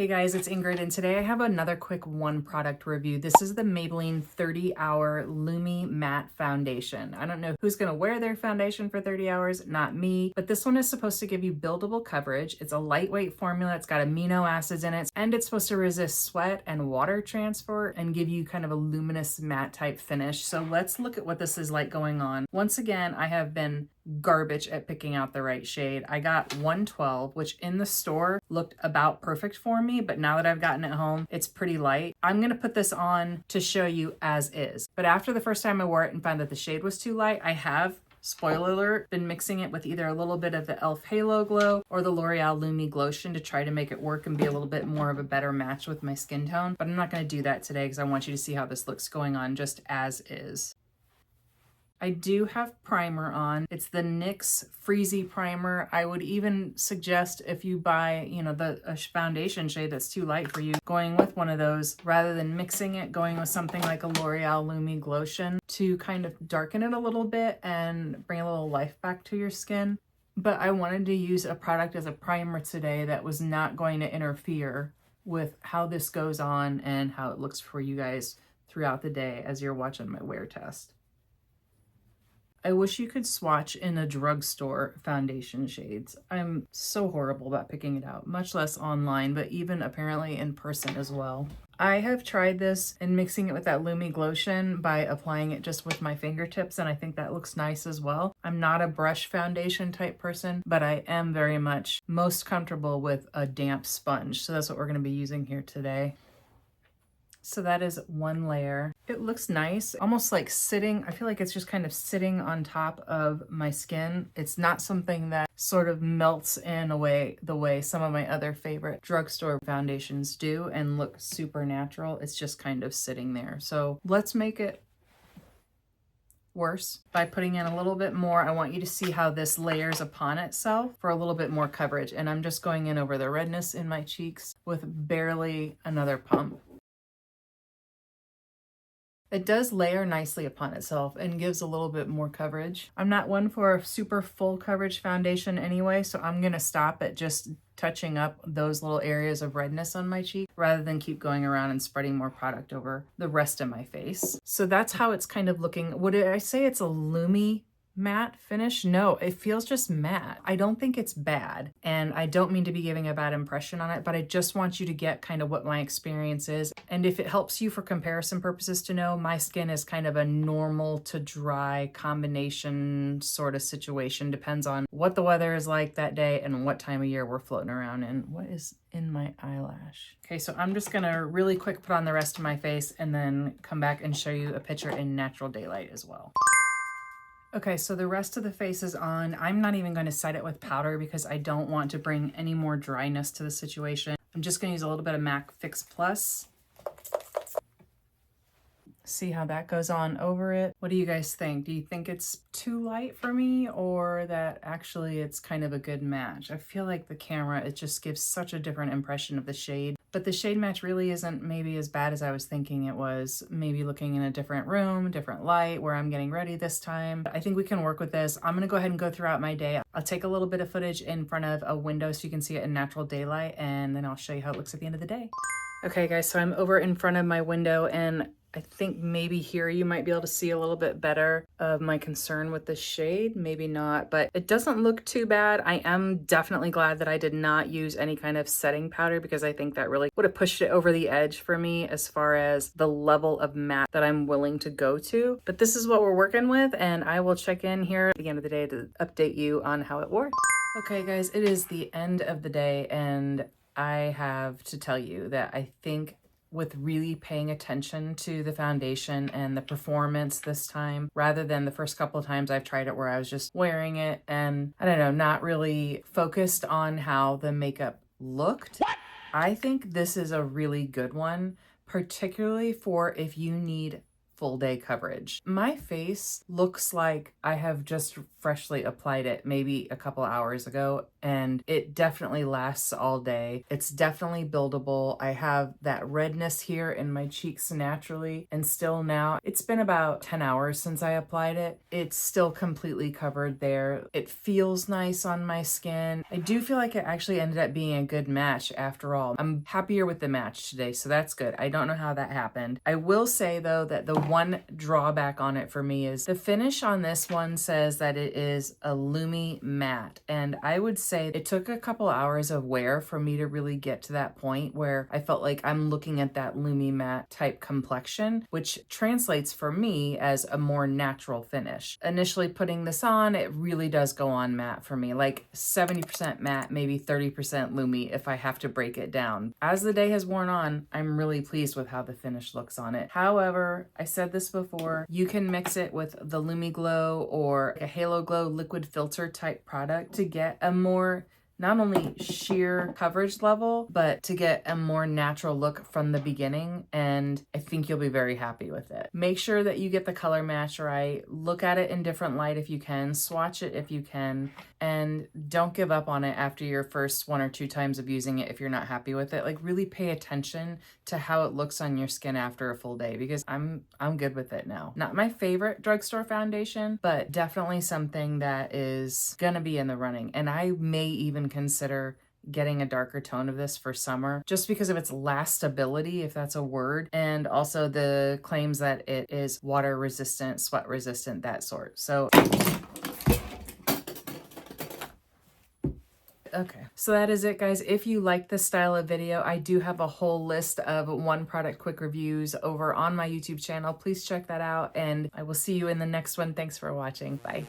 Hey guys, it's Ingrid, and today I have another quick one product review. This is the Maybelline 30-Hour Lumi-Matte Foundation. I don't know who's gonna wear their foundation for 30 hours, not me, but this one is supposed to give you buildable coverage. It's a lightweight formula, it's got amino acids in it, and it's supposed to resist sweat and water transfer and give you kind of a luminous matte type finish. So let's look at what this is like going on. Once again, I have been garbage at picking out the right shade. I got 112, which in the store looked about perfect for me, but now that I've gotten it home, it's pretty light. I'm gonna put this on to show you as is. But after the first time I wore it and found that the shade was too light, I have, spoiler alert, been mixing it with either a little bit of the e.l.f. Halo Glow or the L'Oreal Lumi Glotion to try to make it work and be a little bit more of a better match with my skin tone. But I'm not gonna do that today because I want you to see how this looks going on just as is. I do have primer on. It's the NYX Freezy Primer. I would even suggest if you buy, a foundation shade that's too light for you, going with one of those rather than mixing it, going with something like a L'Oreal Lumi Glotion to kind of darken it a little bit and bring a little life back to your skin. But I wanted to use a product as a primer today that was not going to interfere with how this goes on and how it looks for you guys throughout the day as you're watching my wear test. I wish you could swatch in a drugstore foundation shades. I'm so horrible about picking it out, much less online, but even apparently in person as well. I have tried this and mixing it with that Lumi Glotion by applying it just with my fingertips, and I think that looks nice as well. I'm not a brush foundation type person, but I am very much most comfortable with a damp sponge. So that's what we're gonna be using here today. So that is one layer. It looks nice, almost like sitting. I feel like it's just kind of sitting on top of my skin. It's not something that sort of melts in away the way some of my other favorite drugstore foundations do and look super natural. It's just kind of sitting there. So let's make it worse by putting in a little bit more. I want you to see how this layers upon itself for a little bit more coverage. And I'm just going in over the redness in my cheeks with barely another pump. It does layer nicely upon itself and gives a little bit more coverage. I'm not one for a super full coverage foundation anyway, so I'm gonna stop at just touching up those little areas of redness on my cheek rather than keep going around and spreading more product over the rest of my face. So that's how it's kind of looking. Would I say it's a Lumi matte finish? No, it feels just matte. I don't think it's bad, and I don't mean to be giving a bad impression on it, but I just want you to get kind of what my experience is. And if it helps you for comparison purposes to know, my skin is kind of a normal to dry combination sort of situation. Depends on what the weather is like that day and what time of year we're floating around in. What is in my eyelash? Okay, so I'm just gonna really quick put on the rest of my face and then come back and show you a picture in natural daylight as well. Okay, so the rest of the face is on. I'm not even going to set it with powder because I don't want to bring any more dryness to the situation. I'm just going to use a little bit of MAC Fix Plus. See how that goes on over it. What do you guys think? Do you think it's too light for me, or that actually it's kind of a good match? I feel like the camera, it just gives such a different impression of the shade, but the shade match really isn't maybe as bad as I was thinking it was. Maybe looking in a different room, different light, where I'm getting ready this time. I think we can work with this. I'm gonna go ahead and go throughout my day. I'll take a little bit of footage in front of a window so you can see it in natural daylight, and then I'll show you how it looks at the end of the day. Okay guys, so I'm over in front of my window, and I think maybe here you might be able to see a little bit better of my concern with the shade. Maybe not, but it doesn't look too bad. I am definitely glad that I did not use any kind of setting powder because I think that really would have pushed it over the edge for me as far as the level of matte that I'm willing to go to. But this is what we're working with, and I will check in here at the end of the day to update you on how it wore. Okay guys, it is the end of the day, and I have to tell you that I think with really paying attention to the foundation and the performance this time, rather than the first couple of times I've tried it where I was just wearing it and, I don't know, not really focused on how the makeup looked. I think this is a really good one, particularly for if you need full day coverage. My face looks like I have just freshly applied it maybe a couple hours ago, and it definitely lasts all day. It's definitely buildable. I have that redness here in my cheeks naturally, and still now, it's been about 10 hours since I applied it. It's still completely covered there. It feels nice on my skin. I do feel like it actually ended up being a good match after all. I'm happier with the match today, so that's good. I don't know how that happened. I will say though that the one drawback on it for me is the finish on this one says that it is a Lumi-Matte, and I would say it took a couple hours of wear for me to really get to that point where I felt like I'm looking at that Lumi-Matte type complexion, which translates for me as a more natural finish. Initially putting this on, it really does go on matte for me, like 70% matte, maybe 30% Lumi if I have to break it down. As the day has worn on, I'm really pleased with how the finish looks on it. However, I said this before, you can mix it with the Lumi Glow or a Halo Glow liquid filter type product to get a more not only sheer coverage level, but to get a more natural look from the beginning, and I think you'll be very happy with it. Make sure that you get the color match right, look at it in different light if you can, swatch it if you can, and don't give up on it after your first 1 or 2 times of using it if you're not happy with it. Like, really pay attention to how it looks on your skin after a full day, because I'm good with it now. Not my favorite drugstore foundation, but definitely something that is gonna be in the running, and I may even consider getting a darker tone of this for summer just because of its lastability, if that's a word, and also the claims that it is water resistant, sweat resistant, that sort. So okay, so that is it, guys. If you like this style of video, I do have a whole list of one product quick reviews over on my YouTube channel. Please check that out, and I will see you in the next one. Thanks for watching. Bye.